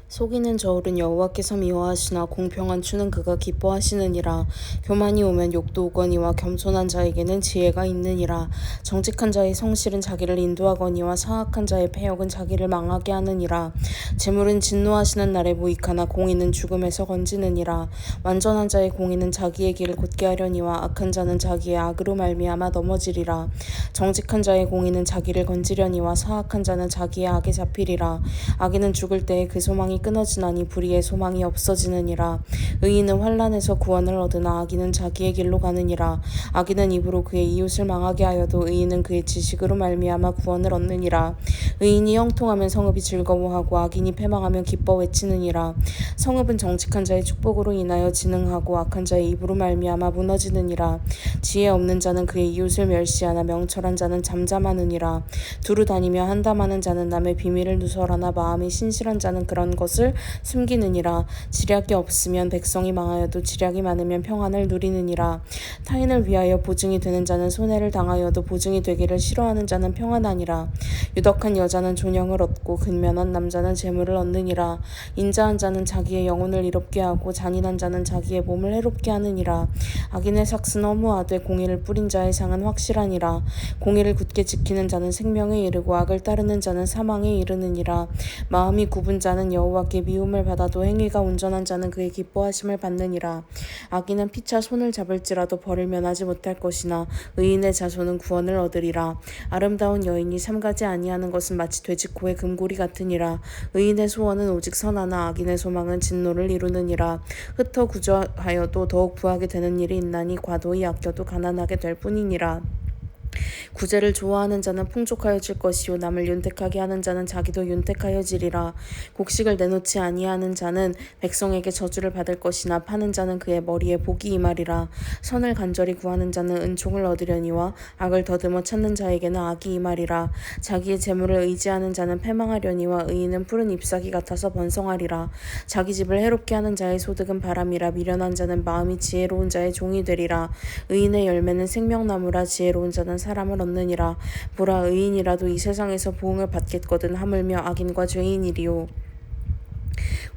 속이는 저울은 여호와께서 미워하시나 공평한 추는 그가 기뻐하시느니라. 교만이 오면 욕도 오거니와 겸손한 자에게는 지혜가 있느니라. 정직한 자의 성실은 자기를 인도하거니와 사악한 자의 패역은 자기를 망하게 하느니라. 재물은 진노하시는 날에 무익하나 공의는 죽음에서 건지느니라. 완전한 자의 공의는 자기의 길을 곧게 하려니와 악한 자는 자기의 악으로 말미암아 넘어지리라. 정직한 자의 공의는 자기를 건지려니와 사악한 자는 자기의 악에 잡히리라. 악인은 죽을 때에 그 소망이 끊어지나니 불의의 소망이 없어지느니라. 의인은 환난에서 구원을 얻으나 악인은 자기의 길로 가느니라. 악인은 입으로 그의 이웃을 망하게 하여도 의인은 그의 지식으로 말미암아 구원을 얻느니라. 의인이 형통하면 성읍이 즐거워하고 악인이 패망하면 기뻐 외치느니라. 성읍은 정직한 자의 축복으로 인하여 진흥하고 악한 자의 입으로 말미암아 무너지느니라. 지혜 없는 자는 그의 이웃을 멸시하나 명철한 자는 잠잠하느니라. 두루 다니며 한담하는 자는 남의 비밀을 누설하나 마음이 신실한 자는 그런 것을 숨기느니라. 지략이 없으면 백성이 망하여도 지략이 많으면 평안을 누리느니라. 타인을 위하여 보증이 되는 자는 손해를 당하여도 보증이 되기를 싫어하는 자는 평안하니라. 유덕한 여자는 존영을 얻고 근면한 남자는 재물을 얻느니라. 인자한 자는 자기의 영혼을 이롭게 하고 잔인한 자는 자기의 몸을 해롭게 하느니라. 악인의 삭은 허무하되 공의를 뿌린 자의 상은 확실하니라. 공의를 굳게 지키는 자는 생명에 이르고 악을 따르는 자는 사망에 이르느니라. 마음이 굽은 자는 여호와께 미움을 받아도 행위가 온전한 자는 그의 기뻐하심을 받느니라. 악인은 피차 손을 잡을지라도 벌을 면하지 못할 것이나 의인의 자손은 구원을 얻으리라. 아름다운 여인이 삼가지 아니하는 것은 마치 돼지코의 금고리 같으니라. 의인의 소원은 오직 선하나 악인의 소망은 진노를 이루느니라. 흩어 구저하여도 더욱 구하게 되는 일이 있나니 과도히 아껴도 가난하게 될 뿐이니라. 구제를 좋아하는 자는 풍족하여질 것이요 남을 윤택하게 하는 자는 자기도 윤택하여지리라. 곡식을 내놓지 아니하는 자는 백성에게 저주를 받을 것이나 파는 자는 그의 머리에 복이 임하리라. 선을 간절히 구하는 자는 은총을 얻으려니와 악을 더듬어 찾는 자에게는 악이 임하리라. 자기의 재물을 의지하는 자는 패망하려니와 의인은 푸른 잎사귀 같아서 번성하리라. 자기 집을 해롭게 하는 자의 소득은 바람이라. 미련한 자는 마음이 지혜로운 자의 종이 되리라. 의인의 열매는 생명나무라. 지혜로운 자는 사람을 얻느니라. 보라, 의인이라도 이 세상에서 보응을 받겠거든 하물며 악인과 죄인이리요.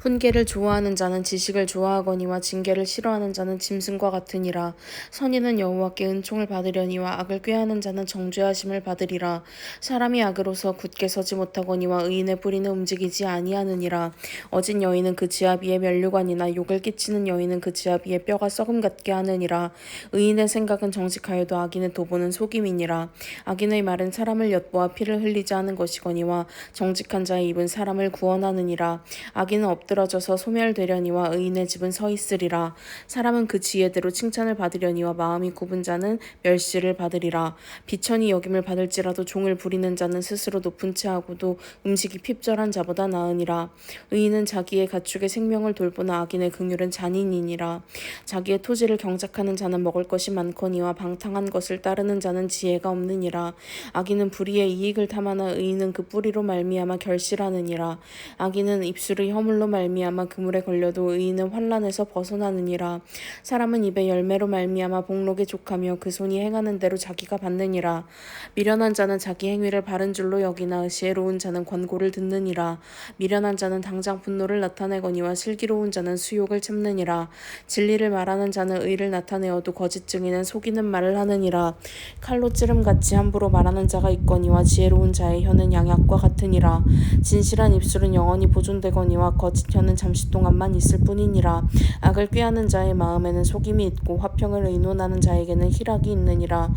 훈계를 좋아하는 자는 지식을 좋아하거니와 징계를 싫어하는 자는 짐승과 같으니라. 선인은 여호와께 은총을 받으려니와 악을 꾀하는 자는 정죄하심을 받으리라. 사람이 악으로서 굳게 서지 못하거니와 의인의 뿌리는 움직이지 아니하느니라. 어진 여인은 그 지압 위에 면류관이나 욕을 끼치는 여인은 그 지압 위에 뼈가 썩음 같게 하느니라. 의인의 생각은 정직하여도 악인의 도보는 속임이니라. 악인의 말은 사람을 엿보아 피를 흘리지 않은 것이거니와 정직한 자의 입은 사람을 구원하느니라. 악인은 엎드러져서 소멸되려니와 의인의 집은 서 있으리라. 사람은 그 지혜대로 칭찬을 받으려니와 마음이 굽은 자는 멸시를 받으리라. 비천이 여김을 받을지라도 종을 부리는 자는 스스로 높은 채 하고도 음식이 핍절한 자보다 나으니라. 의인은 자기의 가축의 생명을 돌보나 악인의 긍휼은 잔인이니라. 자기의 토지를 경작하는 자는 먹을 것이 많거니와 방탕한 것을 따르는 자는 지혜가 없느니라. 악인은 불의의 이익을 탐하나 의인은 그 뿌리로 말미암아 결실하느니라. 악인은 입술의 허물로 말미암아 그물에 걸려도 의인은 환난에서 벗어나느니라. 사람은 입의 열매로 말미암아 복록에 족하며 그 손이 행하는 대로 자기가 받느니라. 미련한 자는 자기 행위를 바른 줄로 여기나 지혜로운 자는 권고를 듣느니라. 미련한 자는 당장 분노를 나타내거니와 슬기로운 자는 수욕을 참느니라. 진리를 말하는 자는 의를 나타내어도 거짓 증인은 속이는 말을 하느니라. 칼로 찌름같이 함부로 말하는 자가 있거니와 지혜로운 자의 혀는 양약과 같으니라. 진실한 입술은 영원히 보존되거니와 거짓 혀는 잠시 동안만 있을 뿐이니라. 악을 꾀하는 자의 마음에는 속임이 있고 화평을 의논하는 자에게는 희락이 있느니라.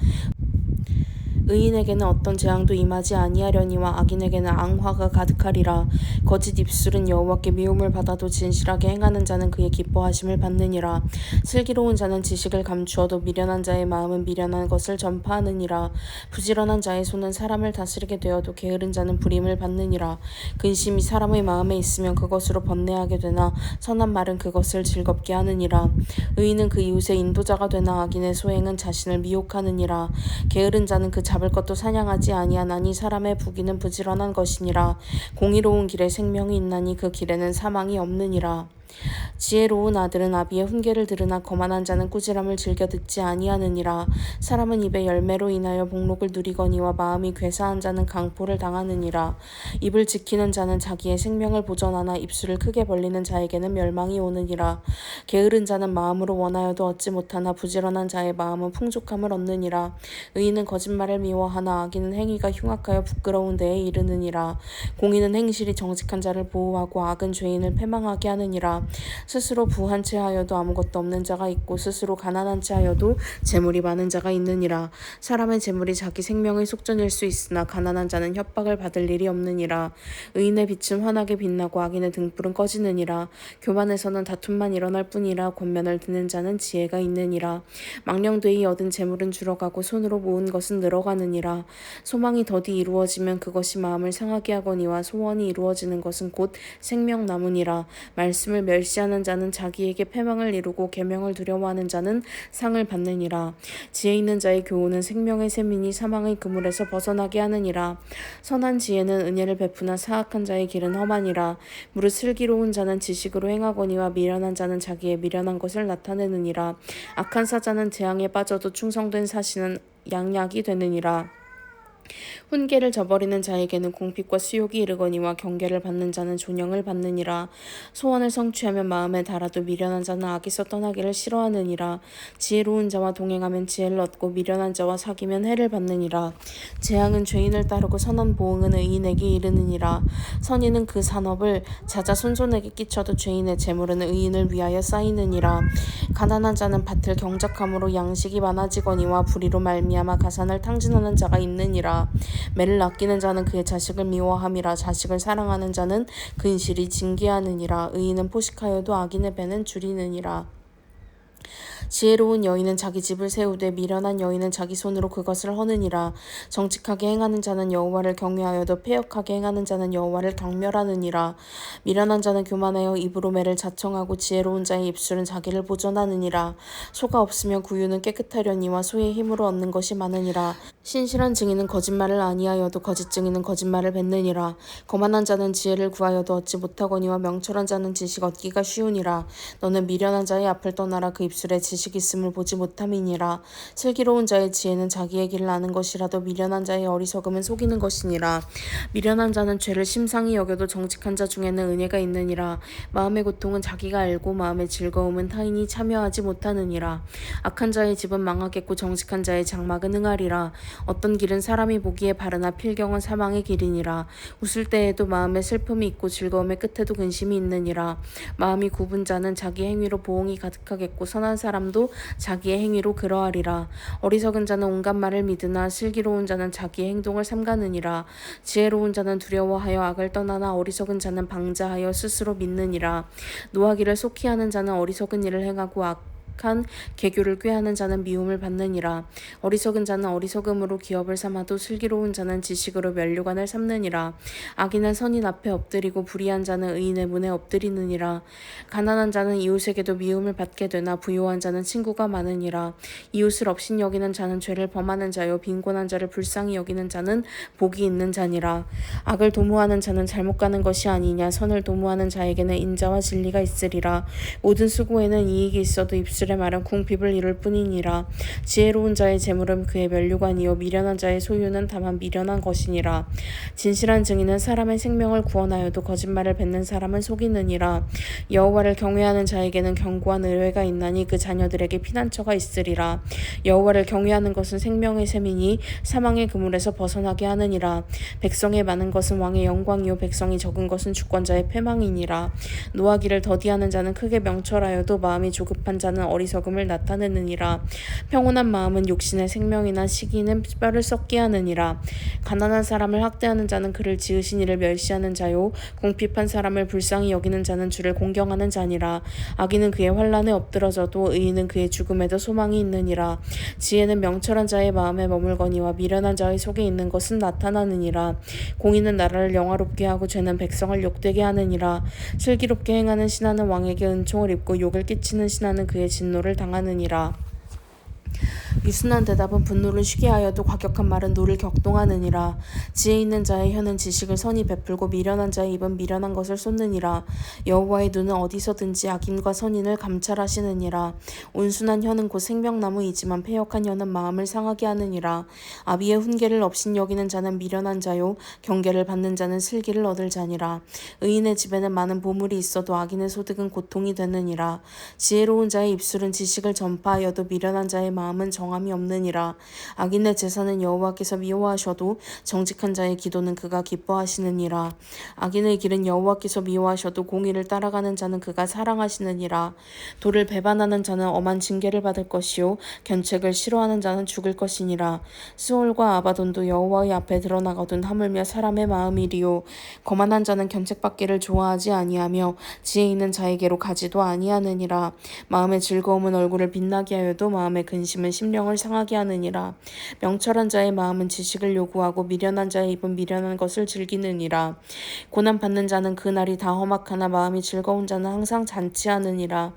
의인에게는 어떤 재앙도 임하지 아니하려니와 악인에게는 앙화가 가득하리라. 거짓 입술은 여호와께 미움을 받아도 진실하게 행하는 자는 그의 기뻐하심을 받느니라. 슬기로운 자는 지식을 감추어도 미련한 자의 마음은 미련한 것을 전파하느니라. 부지런한 자의 손은 사람을 다스리게 되어도 게으른 자는 불임을 받느니라. 근심이 사람의 마음에 있으면 그것으로 번뇌하게 되나 선한 말은 그것을 즐겁게 하느니라. 의인은 그 이웃의 인도자가 되나 악인의 소행은 자신을 미혹하느니라. 게으른 자는 그 잡을 것도 사냥하지 아니하나니 사람의 부귀는 부지런한 것이니라. 공의로운 길에 생명이 있나니 그 길에는 사망이 없느니라. 지혜로운 아들은 아비의 훈계를 들으나 거만한 자는 꾸지람을 즐겨 듣지 아니하느니라. 사람은 입의 열매로 인하여 복록을 누리거니와 마음이 괴사한 자는 강포를 당하느니라. 입을 지키는 자는 자기의 생명을 보전하나 입술을 크게 벌리는 자에게는 멸망이 오느니라. 게으른 자는 마음으로 원하여도 얻지 못하나 부지런한 자의 마음은 풍족함을 얻느니라. 의인은 거짓말을 미워하나 악인은 행위가 흉악하여 부끄러운 데에 이르느니라. 공의는 행실이 정직한 자를 보호하고 악은 죄인을 패망하게 하느니라. 스스로 부한 채 하여도 아무것도 없는 자가 있고 스스로 가난한 채 하여도 재물이 많은 자가 있느니라. 사람의 재물이 자기 생명의 속전일 수 있으나 가난한 자는 협박을 받을 일이 없느니라. 의인의 빛은 환하게 빛나고 악인의 등불은 꺼지느니라. 교만에서는 다툼만 일어날 뿐이라 권면을 듣는 자는 지혜가 있느니라. 망령되이 얻은 재물은 줄어가고 손으로 모은 것은 늘어가느니라. 소망이 더디 이루어지면 그것이 마음을 상하게 하거니와 소원이 이루어지는 것은 곧 생명나무니라. 말씀을 멸시하는 자는 자기에게 패망을 이루고 계명을 두려워하는 자는 상을 받느니라. 지혜 있는 자의 교훈은 생명의 샘이니 사망의 그물에서 벗어나게 하느니라. 선한 지혜는 은혜를 베푸나 사악한 자의 길은 험하니라. 무릇 슬기로운 자는 지식으로 행하거니와 미련한 자는 자기의 미련한 것을 나타내느니라. 악한 사자는 재앙에 빠져도 충성된 사신은 양약이 되느니라. 훈계를 저버리는 자에게는 공핍과 수욕이 이르거니와 경계를 받는 자는 존영을 받느니라. 소원을 성취하면 마음에 달아도 미련한 자는 악에서 떠나기를 싫어하느니라. 지혜로운 자와 동행하면 지혜를 얻고 미련한 자와 사귀면 해를 받느니라. 재앙은 죄인을 따르고 선한 보응은 의인에게 이르느니라. 선인은 그 산업을 자자손손에게 끼쳐도 죄인의 재물은 의인을 위하여 쌓이느니라. 가난한 자는 밭을 경작함으로 양식이 많아지거니와 불의로 말미암아 가산을 탕진하는 자가 있느니라. 매를 아끼는 자는 그의 자식을 미워함이라. 자식을 사랑하는 자는 근실이 징계하느니라. 의인은 포식하여도 악인의 배는 줄이느니라. 지혜로운 여인은 자기 집을 세우되 미련한 여인은 자기 손으로 그것을 허느니라. 정직하게 행하는 자는 여호와를 경외하여도 패역하게 행하는 자는 여호와를 경멸하느니라. 미련한 자는 교만하여 입으로 매를 자청하고 지혜로운 자의 입술은 자기를 보전하느니라. 소가 없으면 구유는 깨끗하려니와 소의 힘으로 얻는 것이 많으니라. 신실한 증인은 거짓말을 아니하여도 거짓 증인은 거짓말을 뱉느니라. 거만한 자는 지혜를 구하여도 얻지 못하거니와 명철한 자는 지식 얻기가 쉬우니라. 너는 미련한 자의 앞을 떠나라. 그 입술에 지식이 있음을 보지 못함이니라. 슬기로운 자의 지혜는 자기의 길을 아는 것이라도 미련한 자의 어리석음은 속이는 것이니라. 미련한 자는 죄를 심상히 여겨도 정직한 자 중에는 은혜가 있느니라. 마음의 고통은 자기가 알고 마음의 즐거움은 타인이 참여하지 못하느니라. 악한 자의 집은 망하겠고 정직한 자의 장막은 흥하리라. 어떤 길은 사람이 보기에 바르나 필경은 사망의 길이니라. 웃을 때에도 마음에 슬픔이 있고 즐거움의 끝에도 근심이 있느니라. 마음이 굽은 자는 자기 행위로 보응이 가득하겠고 선한 사람도 자기의 행위로 그러하리라. 어리석은 자는 온갖 말을 믿으나 슬기로운 자는 자기의 행동을 삼가느니라. 지혜로운 자는 두려워하여 악을 떠나나 어리석은 자는 방자하여 스스로 믿느니라. 노하기를 속히 하는 자는 어리석은 일을 행하고 악한 계교를 꾀하는 자는 미움을 받느니라. 어리석은 자는 어리석음으로 기업을 삼아도 슬기로운 자는 지식으로 면류관을 삼느니라. 악인은 선인 앞에 엎드리고 불의한 자는 의인의 문에 엎드리느니라. 가난한 자는 이웃에게도 미움을 받게 되나 부유한 자는 친구가 많으니라. 이웃을 업신 여기는 자는 죄를 범하는 자요 빈곤한 자를 불쌍히 여기는 자는 복이 있는 자니라. 악을 도모하는 자는 잘못 가는 것이 아니냐. 선을 도모하는 자에게는 인자와 진리가 있으리라. 모든 수고에는 이익이 있어도 입술의 말은 궁핍을 이룰 뿐이니라. 지혜로운 자의 재물은 그의 면류관이요 미련한 자의 소유는 다만 미련한 것이니라. 진실한 증인은 사람의 생명을 구원하여도 거짓말을 뱉는 사람은 속이느니라. 여호와를 경외하는 자에게는 견고한 의뢰가 있나니 그 자녀들에게 피난처가 있으리라. 여호와를 경외하는 것은 생명의 셈이니 사망의 그물에서 벗어나게 하느니라. 백성의 많은 것은 왕의 영광이요 백성이 적은 것은 주권자의 패망이니라. 노하기를 더디하는 자는 크게 명철하여도 마음이 조급한 자는 어리석음을 나타내느니라. 평온한 마음은 욕심의 생명이나 시기는 뼈를 썩게 하느니라. 가난한 사람을 학대하는 자는 그를 지으신 이를 멸시하는 자요 궁핍한 사람을 불쌍히 여기는 자는 주를 공경하는 자니라. 악인은 그의 환난에 엎드러져도 의인은 그의 죽음에도 소망이 있느니라. 지혜는 명철한 자의 마음에 머물거니와 미련한 자의 속에 있는 것은 나타나느니라. 공의는 나라를 영화롭게 하고 죄는 백성을 욕되게 하느니라. 슬기롭게 행하는 신하는 왕에게 은총을 입고 욕을 끼치는 신하는 그의 진노를 당하느니라. 유순한 대답은 분노를 쉬게 하여도 과격한 말은 노를 격동하느니라. 지혜 있는 자의 혀는 지식을 선히 베풀고 미련한 자의 입은 미련한 것을 쏟느니라. 여호와의 눈은 어디서든지 악인과 선인을 감찰하시느니라. 온순한 혀는 곧 생명나무이지만 패역한 혀는 마음을 상하게 하느니라. 아비의 훈계를 업신여기는 자는 미련한 자요 경계를 받는 자는 슬기를 얻을 자니라. 의인의 집에는 많은 보물이 있어도 악인의 소득은 고통이 되느니라. 지혜로운 자의 입술은 지식을 전파하여도 미련한 자의 마음은 정함이 없느니라. 악인의 제사는 여호와께서 미워하셔도 정직한 자의 기도는 그가 기뻐하시느니라. 악인의 길은 여호와께서 미워하셔도 공의를 따라가는 자는 그가 사랑하시느니라. 도를 배반하는 자는 엄한 징계를 받을 것이요 견책을 싫어하는 자는 죽을 것이니라. 스올과 아바돈도 여호와의 앞에 드러나거든 하물며 사람의 마음이리요. 거만한 자는 견책받기를 좋아하지 아니하며 지혜 있는 자에게로 가지도 아니하느니라. 마음의 즐거움은 얼굴을 빛나게 하여도 마음의 근심은 심령을 상하게 하느니라. 명철한 자의 마음은 지식을 요구하고 미련한 자의 입은 미련한 것을 즐기느니라. 고난받는 자는 그 날이 다 험악하나 마음이 즐거운 자는 항상 잔치하느니라.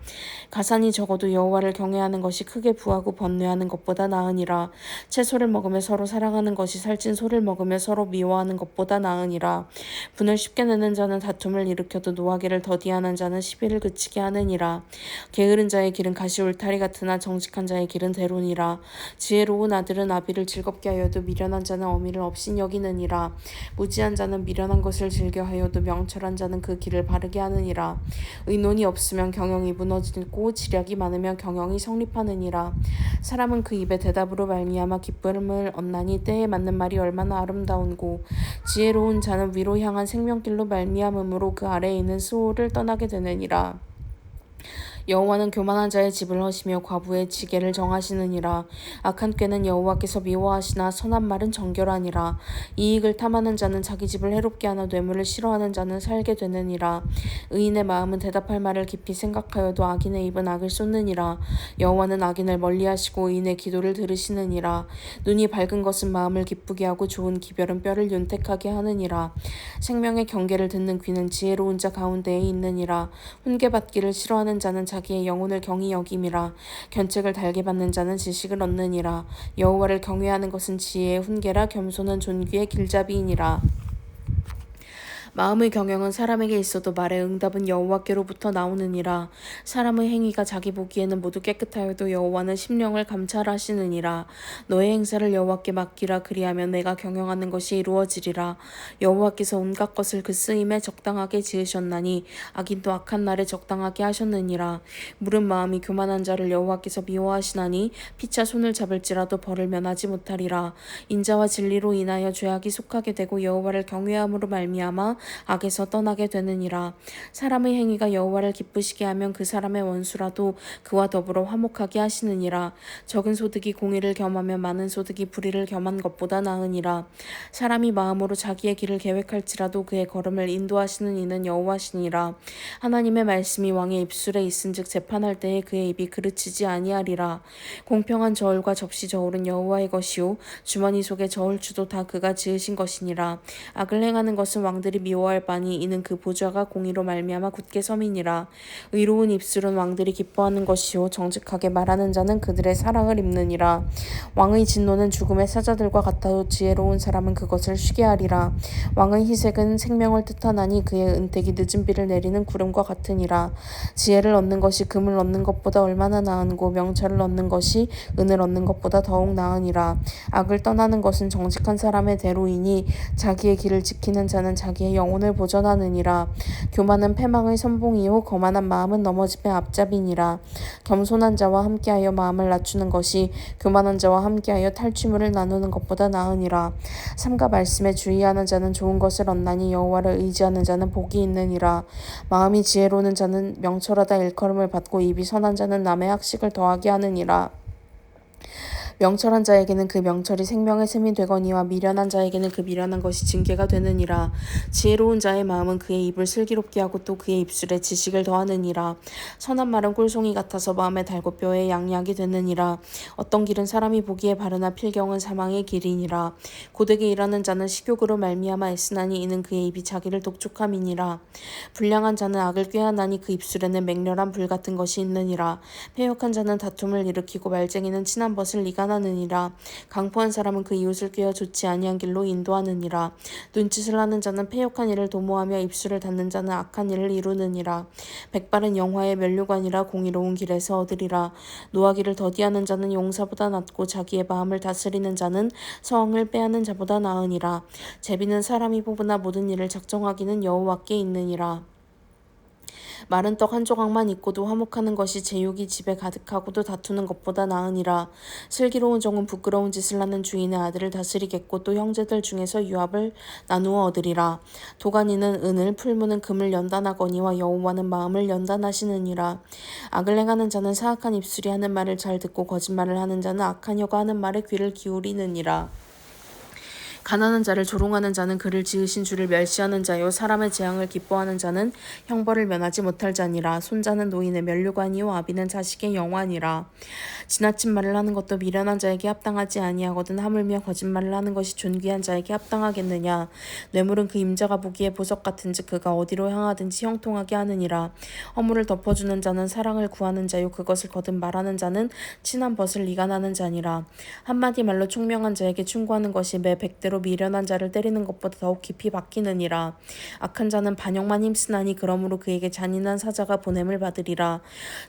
가산이 적어도 여호와를 경외하는 것이 크게 부하고 번뇌하는 것보다 나으니라. 채소를 먹으며 서로 사랑하는 것이 살찐 소를 먹으며 서로 미워하는 것보다 나으니라. 분을 쉽게 내는 자는 다툼을 일으켜도 노하기를 더디하는 자는 시비를 그치게 하느니라. 게으른 자의 길은 가시 울타리 같으나 정직한 자의 길은 대로니라. 지혜로운 아들은 아비를 즐겁게 하여도 미련한 자는 어미를 업신여기느니라. 무지한 자는 미련한 것을 즐겨하여도 명철한 자는 그 길을 바르게 하느니라. 의논이 없으면 경영이 무너지고 지략이 많으면 경영이 성립하느니라. 사람은 그 입의 대답으로 말미암아 기쁨을 얻나니 때에 맞는 말이 얼마나 아름다운고 지혜로운 자는 위로 향한 생명길로 말미암음으로 그 아래에 있는 수호를 떠나게 되느니라. 여호와는 교만한 자의 집을 허시며 과부의 지게를 정하시느니라. 악한 꾀는 여호와께서 미워하시나 선한 말은 정결하니라. 이익을 탐하는 자는 자기 집을 해롭게 하나 뇌물을 싫어하는 자는 살게 되느니라. 의인의 마음은 대답할 말을 깊이 생각하여도 악인의 입은 악을 쏟느니라. 여호와는 악인을 멀리하시고 의인의 기도를 들으시느니라. 눈이 밝은 것은 마음을 기쁘게 하고 좋은 기별은 뼈를 윤택하게 하느니라. 생명의 경계를 듣는 귀는 지혜로운 자 가운데에 있느니라. 훈계받기를 싫어하는 자는 자기의 영혼을 경히 여김이라. 견책을 달게 받는 자는 지식을 얻느니라. 여호와를 경외하는 것은 지혜의 훈계라. 겸손은 존귀의 길잡이이니라. 마음의 경영은 사람에게 있어도 말의 응답은 여호와께로부터 나오느니라. 사람의 행위가 자기 보기에는 모두 깨끗하여도 여호와는 심령을 감찰하시느니라. 너의 행사를 여호와께 맡기라. 그리하면 내가 경영하는 것이 이루어지리라. 여호와께서 온갖 것을 그 쓰임에 적당하게 지으셨나니 악인도 악한 날에 적당하게 하셨느니라. 무른 마음이 교만한 자를 여호와께서 미워하시나니 피차 손을 잡을지라도 벌을 면하지 못하리라. 인자와 진리로 인하여 죄악이 속하게 되고 여호와를 경외함으로 말미암아 악에서 떠나게 되느니라. 사람의 행위가 여호와를 기쁘시게 하면 그 사람의 원수라도 그와 더불어 화목하게 하시느니라. 적은 소득이 공의를 겸하며 많은 소득이 불의를 겸한 것보다 나으니라. 사람이 마음으로 자기의 길을 계획할지라도 그의 걸음을 인도하시는 이는 여호와시니라. 하나님의 말씀이 왕의 입술에 있은즉 재판할 때에 그의 입이 그르치지 아니하리라. 공평한 저울과 접시 저울은 여호와의 것이요 주머니 속의 저울추도 다 그가 지으신 것이니라. 악을 행하는 것은 왕들이 미워할 바니 이는 그 보좌가 공의로 말미암아 굳게 섬이니라. 의로운 입술은 왕들이 기뻐하는 것이요 정직하게 말하는 자는 그들의 사랑을 입느니라. 왕의 진노는 죽음의 사자들과 같아도 지혜로운 사람은 그것을 쉬게 하리라. 왕의 희색은 생명을 뜻하나니 그의 은택이 늦은 비를 내리는 구름과 같으니라. 지혜를 얻는 것이 금을 얻는 것보다 얼마나 나은고 명철을 얻는 것이 은을 얻는 것보다 더욱 나으니라. 악을 떠나는 것은 정직한 사람의 대로이니 자기의 길을 지키는 자는 자기의 영혼을 보전하느니라. 교만은 패망의 선봉이요 거만한 마음은 넘어짐의 앞잡이니라. 겸손한 자와 함께하여 마음을 낮추는 것이 교만한 자와 함께하여 탈취물을 나누는 것보다 나으니라. 삼가 말씀에 주의하는 자는 좋은 것을 얻나니 여호와를 의지하는 자는 복이 있느니라. 마음이 지혜로운 자는 명철하다 일컬음을 받고 입이 선한 자는 남의 학식을 더하게 하느니라. 명철한 자에게는 그 명철이 생명의 샘이 되거니와 미련한 자에게는 그 미련한 것이 징계가 되느니라. 지혜로운 자의 마음은 그의 입을 슬기롭게 하고 또 그의 입술에 지식을 더하느니라. 선한 말은 꿀송이 같아서 마음에 달고 뼈에 양약이 되느니라. 어떤 길은 사람이 보기에 바르나 필경은 사망의 길이니라. 고되게 일하는 자는 식욕으로 말미암아 애쓰나니 이는 그의 입이 자기를 독촉함이니라. 불량한 자는 악을 꾀하나니 그 입술에는 맹렬한 불 같은 것이 있느니라. 패역한 자는 다툼을 일으키고 말쟁이는 친한 벗을 이간하느니라. 일관하느니라. 강포한 사람은 그 이웃을 꾀어 좋지 아니한 길로 인도하느니라. 눈짓을 하는 자는 패역한 일을 도모하며 입술을 닫는 자는 악한 일을 이루느니라. 백발은 영화의 면류관이라 공의로운 길에서 얻으리라. 노하기를 더디하는 자는 용사보다 낫고 자기의 마음을 다스리는 자는 성을 빼앗는 자보다 나으니라. 제비는 사람이 뽑으나 모든 일을 작정하기는 여호와께 있느니라. 마른 떡 한 조각만 있고도 화목하는 것이 제육이 집에 가득하고도 다투는 것보다 나으니라. 슬기로운 종은 부끄러운 짓을 하는 주인의 아들을 다스리겠고 또 형제들 중에서 유압을 나누어 얻으리라. 도가니는 은을 풀무는 금을 연단하거니와 여호와는 마음을 연단하시느니라. 악을 행하는 자는 사악한 입술이 하는 말을 잘 듣고 거짓말을 하는 자는 악한 혀가 하는 말에 귀를 기울이느니라. 가난한 자를 조롱하는 자는 그를 지으신 주를 멸시하는 자요 사람의 재앙을 기뻐하는 자는 형벌을 면하지 못할 자니라. 손자는 노인의 면류관이요 아비는 자식의 영화니라. 지나친 말을 하는 것도 미련한 자에게 합당하지 아니하거든 하물며 거짓말을 하는 것이 존귀한 자에게 합당하겠느냐. 뇌물은 그 임자가 보기에 보석 같은즉 그가 어디로 향하든지 형통하게 하느니라. 허물을 덮어주는 자는 사랑을 구하는 자요 그것을 거듭 말하는 자는 친한 벗을 이간하는 자니라. 한마디 말로 총명한 자에게 충고하는 것이 매 백대로 미련한 자를 때리는 것보다 더욱 깊이 박히느니라. 악한 자는 반역만 힘쓰나니 그러므로 그에게 잔인한 사자가 보냄을 받으리라.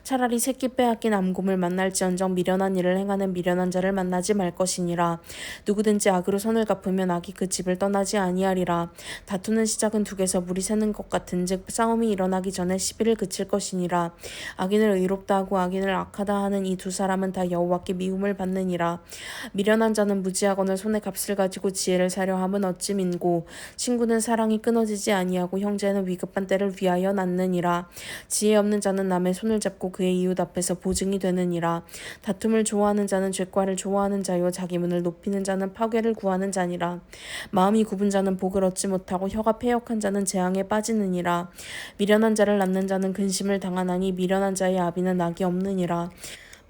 차라리 새끼 빼앗긴 암곰을 만날지언정 미련한 일을 행하는 미련한 자를 만나지 말 것이니라. 누구든지 악으로 선을 갚으면 악이 그 집을 떠나지 아니하리라. 다투는 시작은 둑에서 물이 새는 것 같은즉 싸움이 일어나기 전에 시비를 그칠 것이니라. 악인을 의롭다 하고 악인을 악하다 하는 이 두 사람은 다 여호와께 미움을 받느니라. 미련한 자는 무지하거늘 손에 값을 가지고 지혜를 사려 함은 어찌 민고. 친구는 사랑이 끊어지지 아니하고 형제는 위급한 때를 위하여 낳느니라. 지혜 없는 자는 남의 손을 잡고 그의 이웃 앞에서 보증이 되느니라. 다툼을 좋아하는 자는 죄과를 좋아하는 자요 자기 문을 높이는 자는 파괴를 구하는 자니라. 마음이 굽은 자는 복을 얻지 못하고 혀가 패역한 자는 재앙에 빠지느니라. 미련한 자를 낳는 자는 근심을 당하나니 미련한 자의 아비는 낙이 없느니라.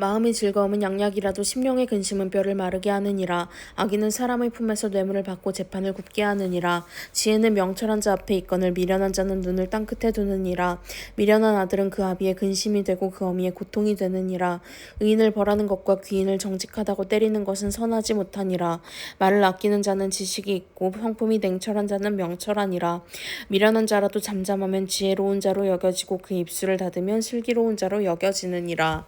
마음의 즐거움은 양약이라도 심령의 근심은 뼈를 마르게 하느니라. 악인은 사람의 품에서 뇌물을 받고 재판을 굽게 하느니라. 지혜는 명철한 자 앞에 있거늘 미련한 자는 눈을 땅끝에 두느니라. 미련한 아들은 그 아비의 근심이 되고 그 어미의 고통이 되느니라. 의인을 벌하는 것과 귀인을 정직하다고 때리는 것은 선하지 못하니라. 말을 아끼는 자는 지식이 있고 성품이 냉철한 자는 명철하니라. 미련한 자라도 잠잠하면 지혜로운 자로 여겨지고 그 입술을 닫으면 슬기로운 자로 여겨지느니라.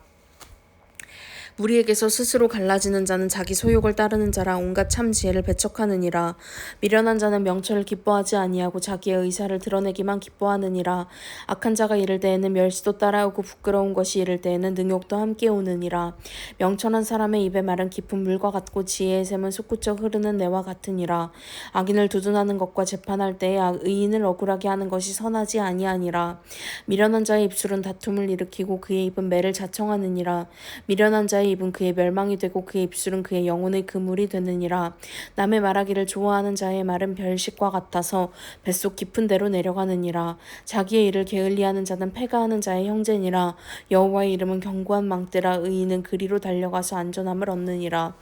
무리에게서 스스로 갈라지는 자는 자기 소욕을 따르는 자라 온갖 참 지혜를 배척하느니라. 미련한 자는 명철을 기뻐하지 아니하고 자기의 의사를 드러내기만 기뻐하느니라. 악한 자가 이를 때에는 멸시도 따라오고 부끄러운 것이 이를 때에는 능욕도 함께 오느니라. 명철한 사람의 입의 말은 깊은 물과 같고 지혜의 샘은 솟구쳐 흐르는 내와 같으니라. 악인을 두둔하는 것과 재판할 때에 의인을 억울하게 하는 것이 선하지 아니하니라. 미련한 자의 입술은 다툼을 일으키고 그의 입은 매를 자청하느니라. 미련한 자의 입은 그의 멸망이 되고 그의 입술은 그의 영혼의 그물이 되느니라. 남의 말하기를 좋아하는 자의 말은 별식과 같아서 뱃속 깊은 데로 내려가느니라. 자기의 일을 게을리하는 자는 패가하는 자의 형제니라. 여호와의 이름은 견고한 망대라. 의인은 그리로 달려가서 안전함을 얻느니라.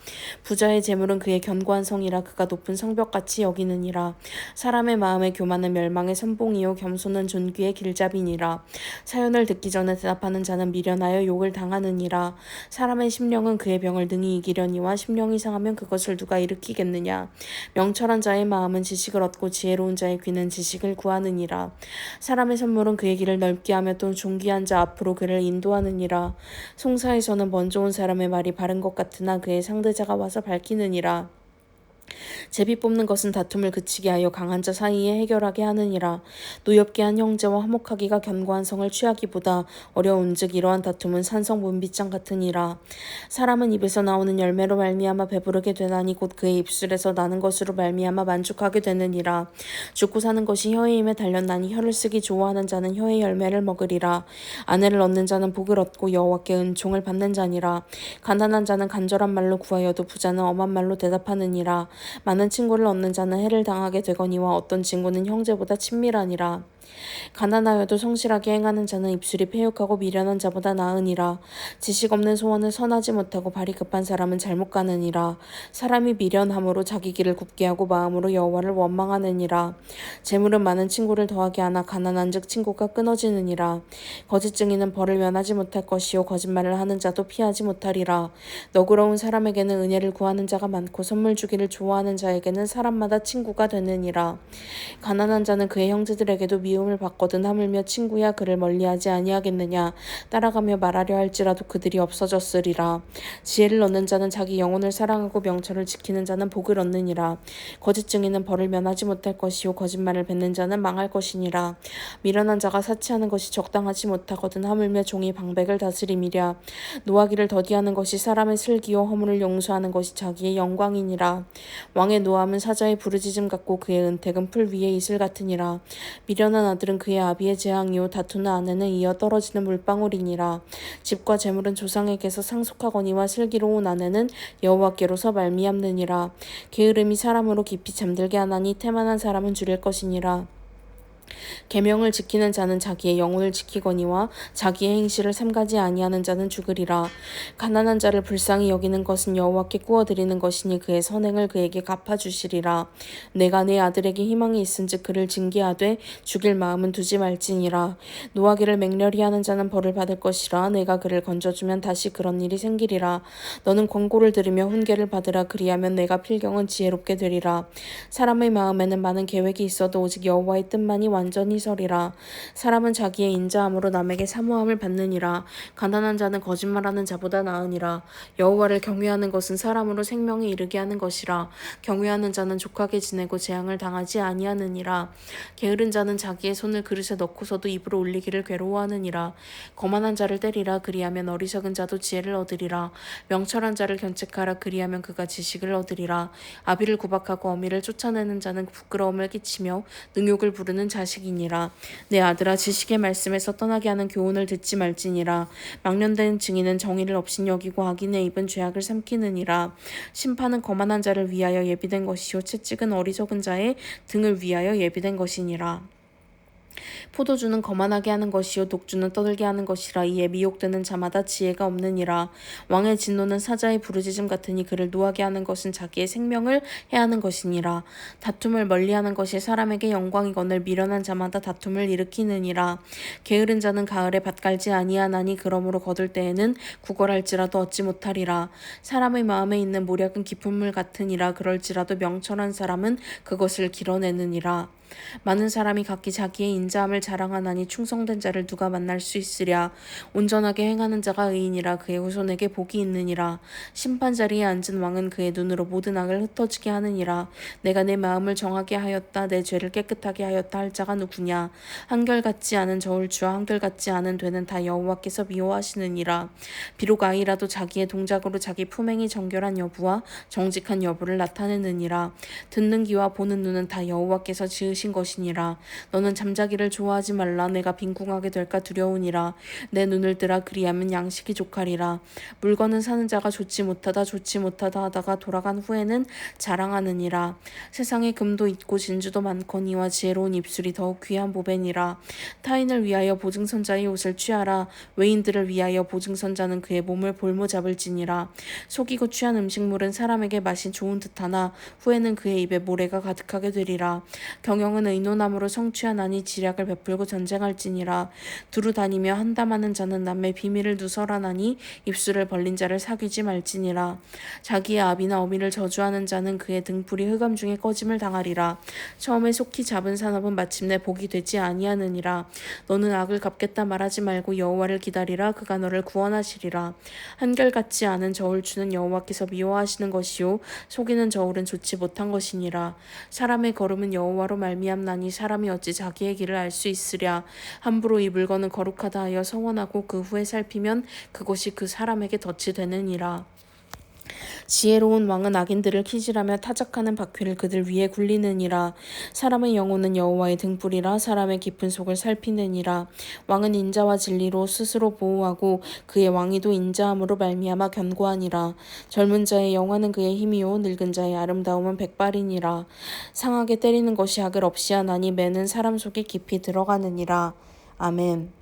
부자의 재물은 그의 견고한 성이라. 그가 높은 성벽같이 여기느니라. 사람의 마음의 교만은 멸망의 선봉이요 겸손은 존귀의 길잡이니라. 사연을 듣기 전에 대답하는 자는 미련하여 욕을 당하느니라. 사람의 심령은 그의 병을 능히 이기려니와 심령이 상하면 그것을 누가 일으키겠느냐. 명철한 자의 마음은 지식을 얻고 지혜로운 자의 귀는 지식을 구하느니라. 사람의 선물은 그의 길을 넓게 하며 또 존귀한 자 앞으로 그를 인도하느니라. 송사에서는 먼저 온 사람의 말이 바른 것 같으나 그의 상대자가 와서 밝히느니라. 제비 뽑는 것은 다툼을 그치게 하여 강한 자 사이에 해결하게 하느니라. 노엽게 한 형제와 화목하기가 견고한 성을 취하기보다 어려운즉 이러한 다툼은 산성 문빗장 같으니라. 사람은 입에서 나오는 열매로 말미암아 배부르게 되나니 곧 그의 입술에서 나는 것으로 말미암아 만족하게 되느니라. 죽고 사는 것이 혀의 힘에 달렸나니 혀를 쓰기 좋아하는 자는 혀의 열매를 먹으리라. 아내를 얻는 자는 복을 얻고 여호와께 은총을 받는 자니라. 가난한 자는 간절한 말로 구하여도 부자는 엄한 말로 대답하느니라. 많은 친구를 얻는 자는 해를 당하게 되거니와 어떤 친구는 형제보다 친밀하니라. 가난하여도 성실하게 행하는 자는 입술이 패역하고 미련한 자보다 나으니라. 지식 없는 소원을 선하지 못하고 발이 급한 사람은 잘못 가느니라. 사람이 미련함으로 자기 길을 굽게 하고 마음으로 여호와를 원망하느니라. 재물은 많은 친구를 더하게 하나 가난한즉 친구가 끊어지느니라. 거짓 증인은 벌을 면하지 못할 것이요 거짓말을 하는 자도 피하지 못하리라. 너그러운 사람에게는 은혜를 구하는 자가 많고 선물 주기를 좋아하는 자에게는 사람마다 친구가 되느니라. 가난한 자는 그의 형제들에게도 미움을 받거든 하물며 친구야 그를 멀리하지 아니하겠느냐. 따라가며 말하려 할지라도 그들이 없어졌으리라. 지혜를 얻는 자는 자기 영혼을 사랑하고 명철을 지키는 자는 복을 얻느니라. 거짓 증인은 벌을 면하지 못할 것이요 거짓말을 뱉는 자는 망할 것이니라. 미련한 자가 사치하는 것이 적당하지 못하거든 하물며 종이 방백을 다스림이랴. 노하기를 더디하는 것이 사람의 슬기요 허물을 용서하는 것이 자기의 영광이니라. 왕의 노함은 사자의 부르짖음 같고 그의 은택은 풀 위의 이슬 같으니라. 미련한 아들은 그의 아비의 재앙이요 다투는 아내는 이어 떨어지는 물방울이니라. 집과 재물은 조상에게서 상속하거니와 슬기로운 아내는 여호와께로서 말미암느니라. 게으름이 사람으로 깊이 잠들게 하나니 태만한 사람은 줄일 것이니라. 계명을 지키는 자는 자기의 영혼을 지키거니와 자기의 행실을 삼가지 아니하는 자는 죽으리라. 가난한 자를 불쌍히 여기는 것은 여호와께 구워드리는 것이니 그의 선행을 그에게 갚아주시리라. 내가 내 아들에게 희망이 있은즉 그를 징계하되 죽일 마음은 두지 말지니라. 노하기를 맹렬히 하는 자는 벌을 받을 것이라. 내가 그를 건져주면 다시 그런 일이 생기리라. 너는 권고를 들으며 훈계를 받으라. 그리하면 내가 필경은 지혜롭게 되리라. 사람의 마음에는 많은 계획이 있어도 오직 여호와의 뜻만이 완전히 서리라. 사람은 자기의 인자함으로 남에게 사모함을 받느니라. 가난한 자는 거짓말하는 자보다 나으니라. 여호와를 경외하는 것은 사람으로 생명에 이르게 하는 것이라. 경외하는 자는 족하게 지내고 재앙을 당하지 아니하느니라. 게으른 자는 자기의 손을 그릇에 넣고서도 입으로 올리기를 괴로워하느니라. 거만한 자를 때리라. 그리하면 어리석은 자도 지혜를 얻으리라. 명철한 자를 견책하라. 그리하면 그가 지식을 얻으리라. 아비를 구박하고 어미를 쫓아내는 자는 부끄러움을 끼치며 능욕을 부르는 자식이니라. 내 아들아 지식의 말씀에서 떠나게 하는 교훈을 듣지 말지니라. 망령된 증인은 정의를 업신여기고 악인의 입은 죄악을 삼키느니라. 심판은 거만한 자를 위하여 예비된 것이요 채찍은 어리석은 자의 등을 위하여 예비된 것이니라. 포도주는 거만하게 하는 것이요 독주는 떠들게 하는 것이라. 이에 미혹되는 자마다 지혜가 없느니라. 왕의 진노는 사자의 부르짖음 같으니 그를 노하게 하는 것은 자기의 생명을 해하는 것이니라. 다툼을 멀리하는 것이 사람에게 영광이거늘 미련한 자마다 다툼을 일으키느니라. 게으른 자는 가을에 밭 갈지 아니하나니 그러므로 거둘 때에는 구걸할지라도 얻지 못하리라. 사람의 마음에 있는 모략은 깊은 물 같으니라. 그럴지라도 명철한 사람은 그것을 길어내느니라. 많은 사람이 각기 자기의 인자함을 자랑하나니 충성된 자를 누가 만날 수 있으랴. 온전하게 행하는 자가 의인이라. 그의 후손에게 복이 있느니라. 심판 자리에 앉은 왕은 그의 눈으로 모든 악을 흩어지게 하느니라. 내가 내 마음을 정하게 하였다. 내 죄를 깨끗하게 하였다 할 자가 누구냐. 한결같지 않은 저울주와 한결같지 않은 되는 다 여호와께서 미워하시느니라. 비록 아이라도 자기의 동작으로 자기 품행이 정결한 여부와 정직한 여부를 나타내느니라. 듣는 귀와 보는 눈은 다 여호와께서 지으신 것이니라. 너는 잠자기를 좋아하지 말라. 내가 빈궁하게 될까 두려우니라. 내 눈을 뜨라. 그리하면 양식이 족하리라. 물건은 사는 자가 좋지 못하다 하다가 돌아간 후에는 자랑하느니라. 세상에 금도 있고 진주도 많거니와 지혜로운 입술이 더욱 귀한 보배니라. 타인을 위하여 보증선자의 옷을 취하라. 외인들을 위하여 보증선자는 그의 몸을 볼모 잡을지니라. 속이고 취한 음식물은 사람에게 맛이 좋은 듯하나 후에는 그의 입에 모래가 가득하게 되리라. 경영은 의논함으로 성취하나니 지략을 베풀고 전쟁할지니라. 두루 다니며 한담하는 자는 남의 비밀을 누설하나니 입술을 벌린 자를 사귀지 말지니라. 자기의 아비나 어미를 저주하는 자는 그의 등불이 흑암 중에 꺼짐을 당하리라. 처음에 속히 잡은 산업은 마침내 복이 되지 아니하느니라. 너는 악을 갚겠다 말하지 말고 여호와를 기다리라. 그가 너를 구원하시리라. 한결같지 않은 저울추는 여호와께서 미워하시는 것이요 속이는 저울은 좋지 못한 것이니라. 사람의 걸음은 여호와로 말미암나니 사람이 어찌 자기의 길을 알 수 있으랴. 함부로 이 물건은 거룩하다 하여 서원하고 그 후에 살피면 그것이 그 사람에게 덫이 되느니라. 지혜로운 왕은 악인들을 키질하며 타작하는 바퀴를 그들 위에 굴리느니라. 사람의 영혼은 여호와의 등불이라 사람의 깊은 속을 살피느니라. 왕은 인자와 진리로 스스로 보호하고 그의 왕위도 인자함으로 말미암아 견고하니라. 젊은 자의 영화는 그의 힘이요 늙은 자의 아름다움은 백발이니라. 상하게 때리는 것이 악을 없이 하나니 매는 사람 속에 깊이 들어가느니라. 아멘.